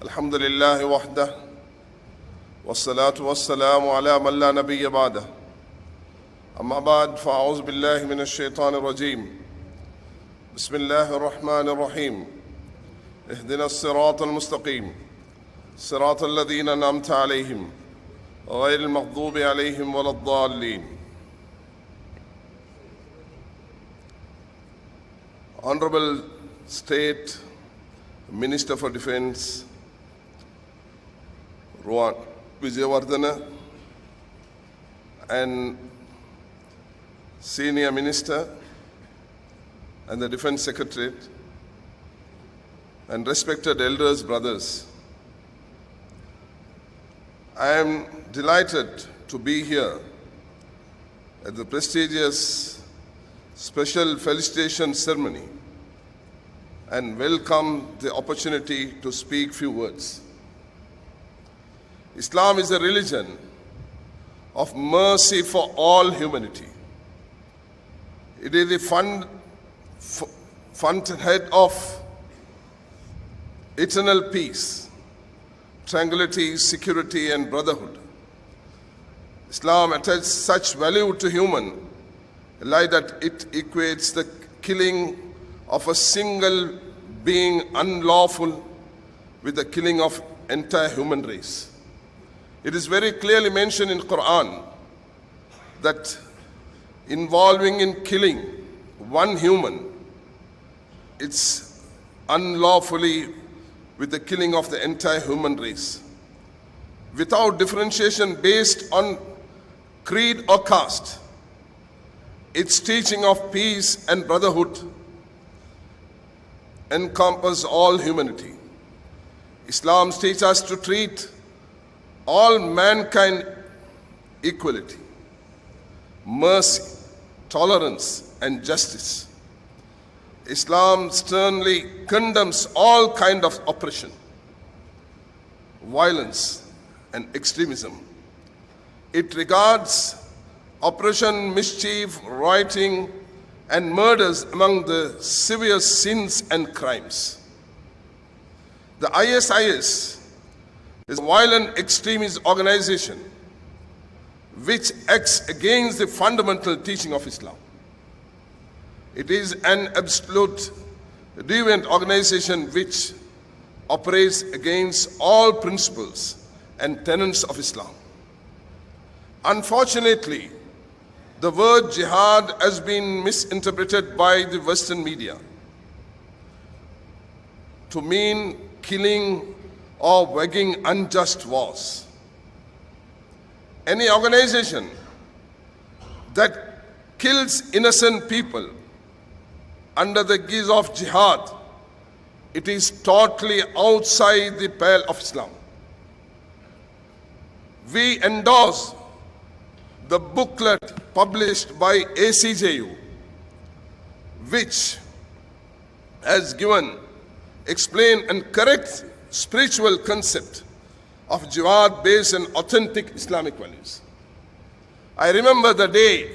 الحمد لله وحده والصلاة والسلام على من لا نبي بعده أما بعد فأعوذ بالله من الشيطان الرجيم بسم الله الرحمن الرحيم اهدنا الصراط المستقيم صراط الذين أنعمت عليهم غير المغضوب عليهم ولا الضالين. Honorable State Minister for Defense Ruwan, Wijeyawardena, and Senior Minister and the Defense Secretariat, and respected elders, brothers, I am delighted to be here at the prestigious special felicitation ceremony and welcome the opportunity to speak few words. Islam is a religion of mercy for all humanity. It is the fountainhead of eternal peace, tranquility, security, and brotherhood. Islam attaches such value to human life that it equates the killing of a single being unlawful with the killing of entire human race. It is very clearly mentioned in Quran that involving in killing one human, it's unlawfully with the killing of the entire human race. Without differentiation based on creed or caste, its teaching of peace and brotherhood encompass all humanity. Islam teaches us to treat all mankind equality, mercy, tolerance, and justice. Islam sternly condemns all kinds of oppression, violence, and extremism. It regards oppression, mischief, rioting, and murders among the severe sins and crimes. The ISIS is a violent extremist organization which acts against the fundamental teaching of Islam. It is an absolute deviant organization which operates against all principles and tenets of Islam. Unfortunately, the word jihad has been misinterpreted by the Western media to mean killing or waging unjust wars. Any organization that kills innocent people under the guise of jihad, it is totally outside the pale of Islam. We endorse the booklet published by ACJU, which has explained and correct spiritual concept of jihad based on authentic Islamic values. I remember the day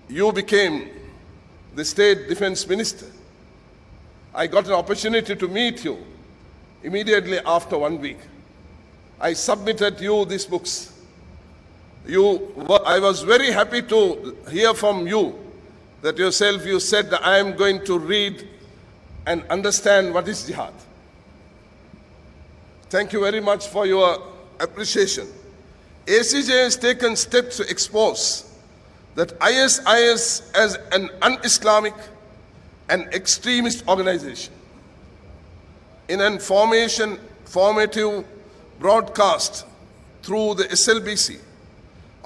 you became the State Defense Minister. I got an opportunity to meet you immediately after 1 week. I submitted you these books. I was very happy to hear from you that yourself you said that I am going to read and understand what is jihad. Thank you very much for your appreciation. ACJ has taken steps to expose that ISIS as an un-Islamic and extremist organization. In an formative broadcast through the SLBC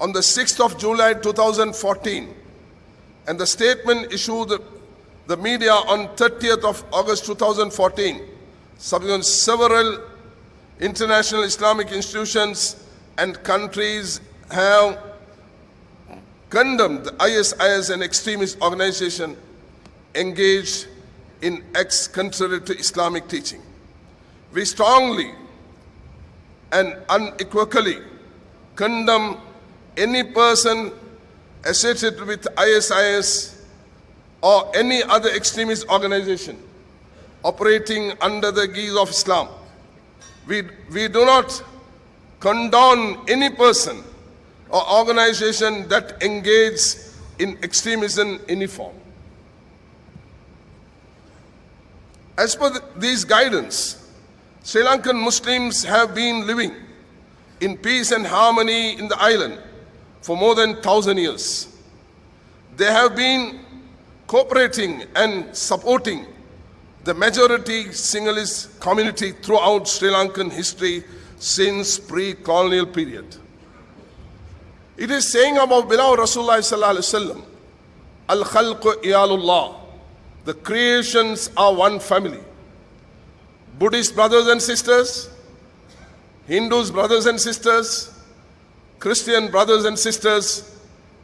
on the 6th of July 2014, and the statement issued the media on 30th of August 2014, several international Islamic institutions and countries have condemned the ISIS as an extremist organization engaged in acts contrary to Islamic teaching. We strongly and unequivocally condemn any person associated with ISIS or any other extremist organization operating under the guise of Islam. We do not condone any person or organization that engages in extremism in any form. As per these guidance, Sri Lankan Muslims have been living in peace and harmony in the island for more than 1,000 years. They have been cooperating and supporting the majority Sinhalese community throughout Sri Lankan history since pre-colonial period. It is saying about beloved Rasulullah sallallahu alaihi wasallam, Al-Khalqu Iyalullah, the creations are one family. Buddhist brothers and sisters, Hindus brothers and sisters, Christian brothers and sisters,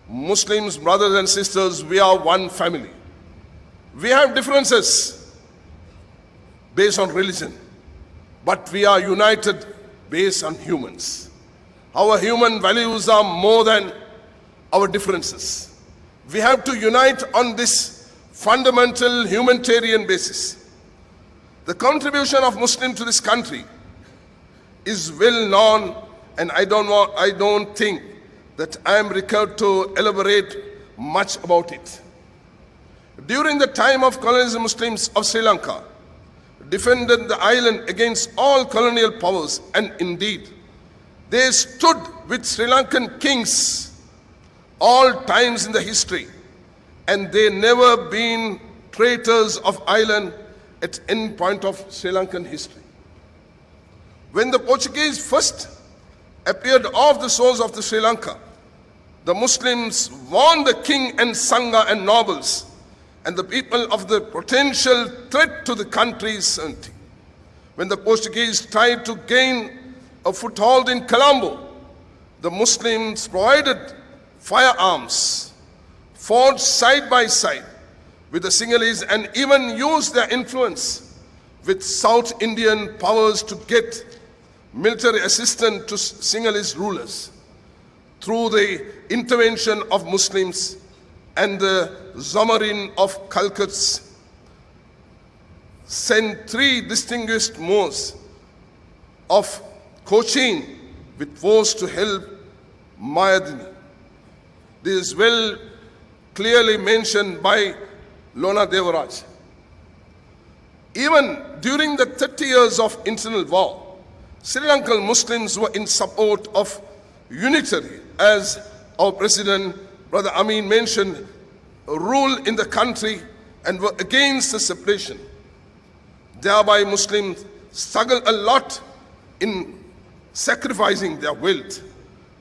Muslims brothers and sisters, we are one family. We have differences based on religion, but we are united based on humans. Our human values are more than our differences. We have to unite on this fundamental humanitarian basis. The contribution of Muslims to this country is well known, and I don't think that I am required to elaborate much about it. During the time of colonialism, Muslims of Sri Lanka defended the island against all colonial powers, and indeed, they stood with Sri Lankan kings all times in the history, and they never been traitors of island at any point of Sri Lankan history. When the Portuguese first appeared off the shores of the Sri Lanka, the Muslims warned the king and Sangha and nobles and the people of the potential threat to the country's sovereignty. When the Portuguese tried to gain a foothold in Colombo, the Muslims provided firearms, fought side by side with the Sinhalese, and even used their influence with South Indian powers to get military assistance to Sinhalese rulers. Through the intervention of Muslims and the Zamarin of Calcutta sent 3 distinguished Moors of Cochin with force to help Mayadini. This is well clearly mentioned by Lona Devaraj. Even during the 30 years of internal war, Sri Lankan Muslims were in support of unitary, as our President, Brother Amin mentioned, rule in the country, and were against the separation. Thereby Muslims struggled a lot in sacrificing their wealth,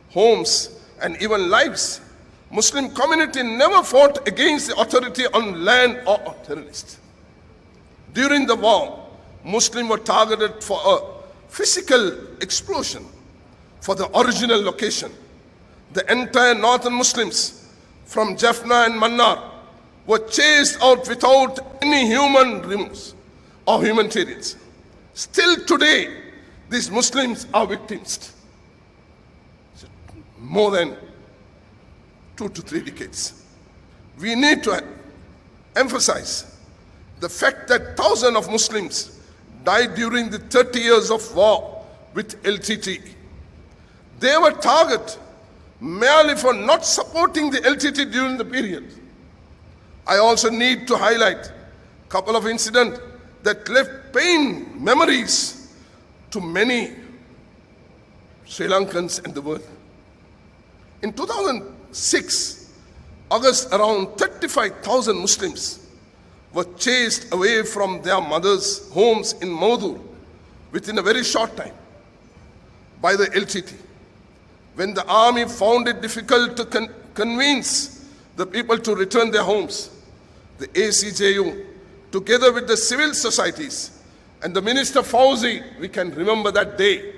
homes, and even lives. Muslim community never fought against the authority on land or terrorists. During the war, Muslims were targeted for a physical explosion for the original location. The entire northern Muslims from Jaffna and Mannar were chased out without any human remorse or humanitarians. Still today, these Muslims are victims. More than 2 to 3 decades. We need to emphasize the fact that thousands of Muslims died during the 30 years of war with LTT. They were targeted merely for not supporting the LTT during the period. I also need to highlight a couple of incidents that left pain memories to many Sri Lankans and the world. In 2006, August, around 35,000 Muslims were chased away from their mothers' homes in Modur within a very short time by the LTT. When the army found it difficult to convince the people to return their homes, the ACJU, together with the civil societies and the Minister Fauzi, we can remember that day.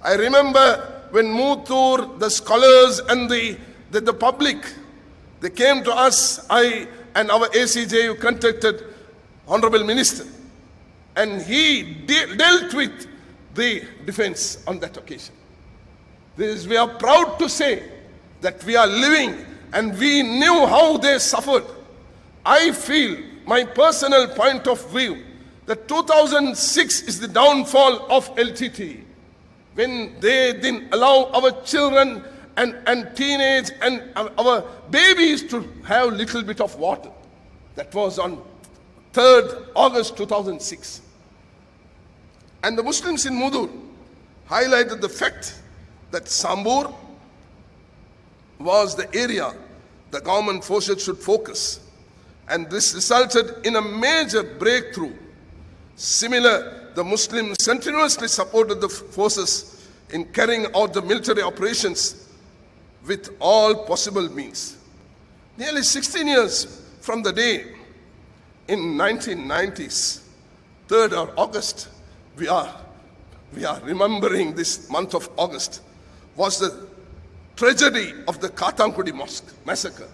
I remember when Mutur, the scholars and the public, they came to us, I and our ACJU contacted Honorable Minister, and he dealt with the defense on that occasion. We are proud to say that we are living and we knew how they suffered. I feel, my personal point of view, that 2006 is the downfall of LTT, when they didn't allow our children and teenage and our babies to have little bit of water. That was on 3rd August 2006. And the Muslims in Mudur highlighted the fact that Sambur was the area the government forces should focus. And this resulted in a major breakthrough. Similar, the Muslims continuously supported the forces in carrying out the military operations with all possible means. Nearly 16 years from the day in 1990s, 3rd of August, we are remembering this month of August, was the tragedy of the Kathankudi Mosque massacre.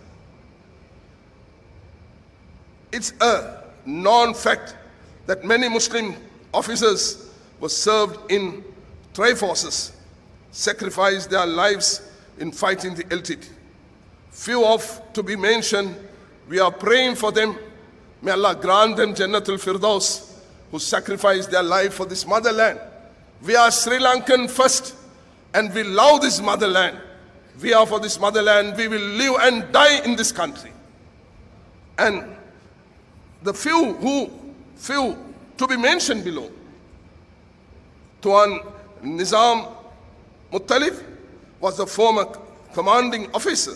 It's a non-fact that many Muslim officers were served in Triforces, sacrificed their lives in fighting the LTT. Few of to be mentioned, we are praying for them. May Allah grant them Jannatul Firdaus, who sacrificed their life for this motherland. We are Sri Lankan first, and we love this motherland. We are for this motherland. We will live and die in this country. And the few to be mentioned below, Tuan Nizam Muttalib was the former commanding officer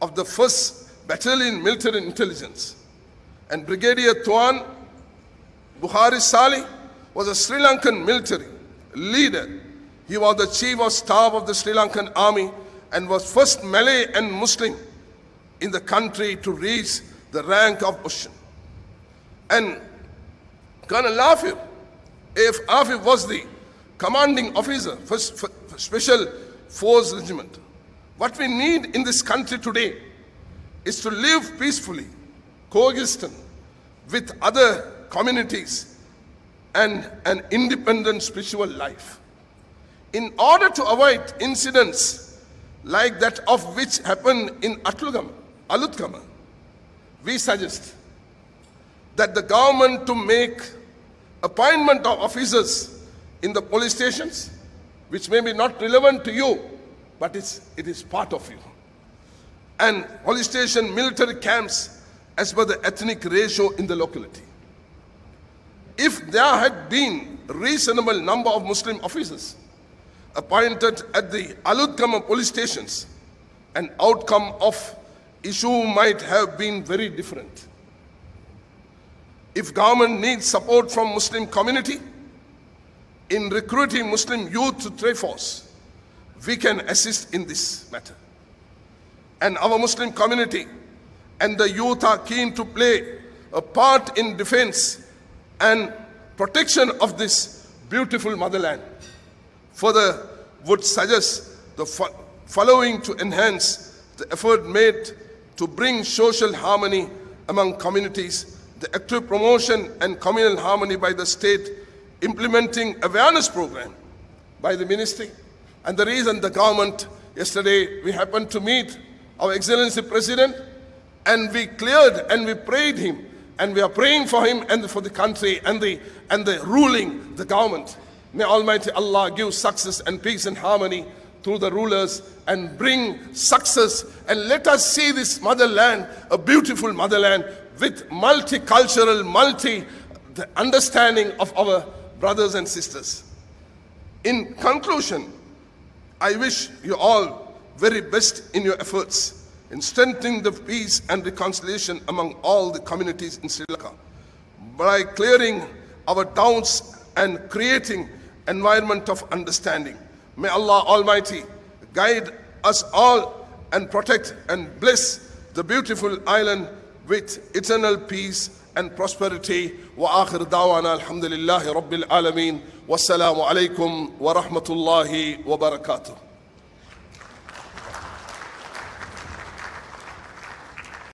of the 1st Battalion Military Intelligence. And Brigadier Tuan Bukhari Salih was a Sri Lankan military leader. He was the Chief of Staff of the Sri Lankan Army and was first Malay and Muslim in the country to reach the rank of Ushan. And Colonel Afif was the commanding officer for Special Force Regiment. What we need in this country today is to live peacefully, coexistent with other communities and an independent spiritual life. In order to avoid incidents like that of which happened in Alutkama, we suggest that the government to make appointment of officers in the police stations, which may be not relevant to you, but it is part of you. And police station military camps as per the ethnic ratio in the locality. If there had been a reasonable number of Muslim officers appointed at the Alutkama police stations, an outcome of issue might have been very different. If government needs support from Muslim community in recruiting Muslim youth to Triforce, we can assist in this matter. And our Muslim community and the youth are keen to play a part in defense and protection of this beautiful motherland. Further, would suggest the following to enhance the effort made to bring social harmony among communities, the active promotion and communal harmony by the state, implementing awareness program by the ministry. And the reason the government, yesterday we happened to meet our Excellency President, and we cleared and we prayed him, and we are praying for him and for the country and the ruling, the government. May Almighty Allah give success and peace and harmony through the rulers and bring success, and let us see this motherland, a beautiful motherland with multicultural, the understanding of our brothers and sisters. In conclusion, I wish you all very best in your efforts in strengthening the peace and reconciliation among all the communities in Sri Lanka by clearing our doubts and creating environment of understanding. May Allah Almighty guide us all and protect and bless the beautiful island with eternal peace and prosperity. Wa akhir da'wana alhamdulillahi rabbil alameen. Wassalamu alaikum wa rahmatullahi wa barakatuh.